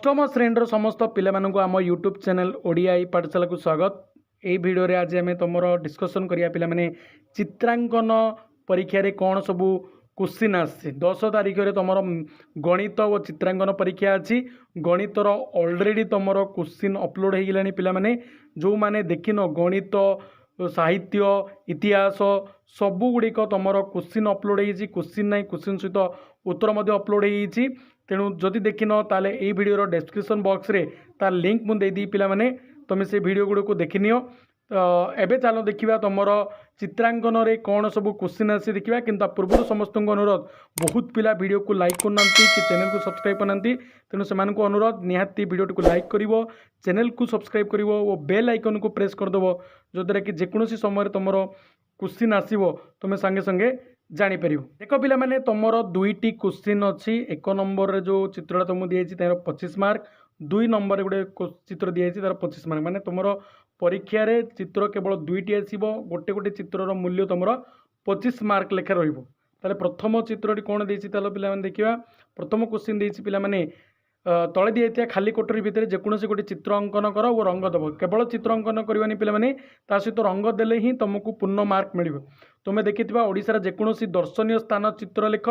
अष्टम श्रेणी समस्त पिला आम यूट्यूब चैनल ओडिया पाठशाला को स्वागत। यही भिडियो रे आज आम तुम डिस्कसन करिया पिला माने चित्रांकन परीक्षा रे कौन सबू क्वेश्चन आसी 10 तारीख रे तुम गणित और चित्रांकन परीक्षा अच्छी। गणितर ऑलरेडी तुम क्वेश्चन अपलोड हो गलानी पिला माने जो माने देखिन गणित साहित्य इतिहास सबू गुड़िक तुम क्वेश्चन अपलोड होती क्वेश्चन ना क्वेश्चन सहित उत्तर मध्य अपलोड होती। तेणु जदि देखिन ताले ये वीडियो डिस्क्रिप्शन बॉक्स रे तार लिंक मुझे देदी पिला माने तुम से वीडियो गुड़ को देखिनियो। एबे चलो देखा तुम चित्रांकन रे कौन सब क्वेश्चन आसी देखा कि पूर्व समस्त अनुरोध बहुत पिला वीडियो को लाइक करना कि चैनल को सब्सक्राइब करना। तेणु से अनुरोध निहाती वीडियो को लाइक कर चैनल को सब्सक्राइब कर और बेल आइकन को प्रेस करदेव जद्वारा कि जेकोसी समय तुम क्वेश्चन आसो तुम संगे संगे जापर। देख पिला माने तुम दुईटी क्वेश्चन अच्छी। एक नंबर जो चित्रटा तुमको दिखाई तार 25 मार्क, 2 नंबर गोटे चित्र दिखाई तार 25 मार्क। माने तुम परीक्षा रे चित्र केवल दुईटी आसो गोटे गोटे चित्रर मूल्य तुम 25 मार्क लेखा रहा। प्रथम चित्रटी कौन देती पे देखा। प्रथम क्वेश्चन देती पे तले दिखाई खाली कोठरी भितर जेकोसी गोटे चित्र अंकन कर और रंग दब। केवल चित्र अंकन करवानी पे सहित रंग देले ही तुमको पूर्ण मार्क मिल। तुम देखि ओडिशार जेकोसी दर्शनीय स्थान चित्र लेख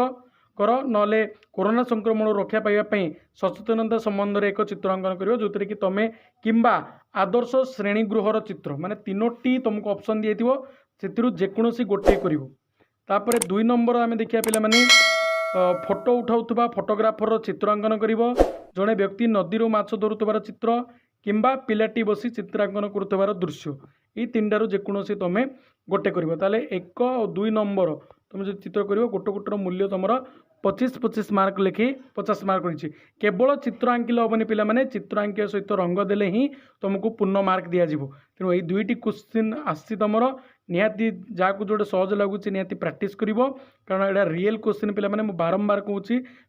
कर ना कोरोना संक्रमण रक्षा पाइबापी सचेतनता संबंध में एक चित्र अंकन कर जो कि तुम किंबा आदर्श श्रेणी गृहर चित्र माने 3टी तुमको ऑप्शन दिए से जेकोसी गोटे कर। 2 नंबर आम देखा पे फोटो उठाऊा फोटोग्राफर चित्र अंकन कर। जड़े व्यक्ति नदी माछ धरुवार चित्र किंबा पिलाटी बसी चित्रांकन करुवार दृश्य ये 3टारू जेकोसी तुम गोटे कर। ताले 1 और 2 नंबर तुम जो चित्र कर गोटे गोटर मूल्य तुम 25-25 मार्क लेखि 50 मार्क रही। केवल चित्र आंकिले हेनी पिला माने चित्र आंकिया सहित रंग देले ही तुमको पूर्ण मार्क दिज्व। तेणु ये 2टी क्वेश्चन आसी तुम निहाती जहाँ जोटे सहज लगुच निहाती प्रैक्टिस कर कारण यहाँ रियल क्वेश्चन पिला माने बारंबार कहूँ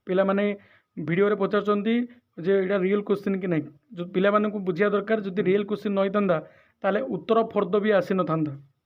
पिला माने वीडियो रे पचारुचंती जे यहाँ रियल क्वेश्चन कि नहीं जो पिला माने बुझिया दरकार। जदि रियल क्वेश्चन नहीं था ताले उत्तर फर्द भी आसी न था।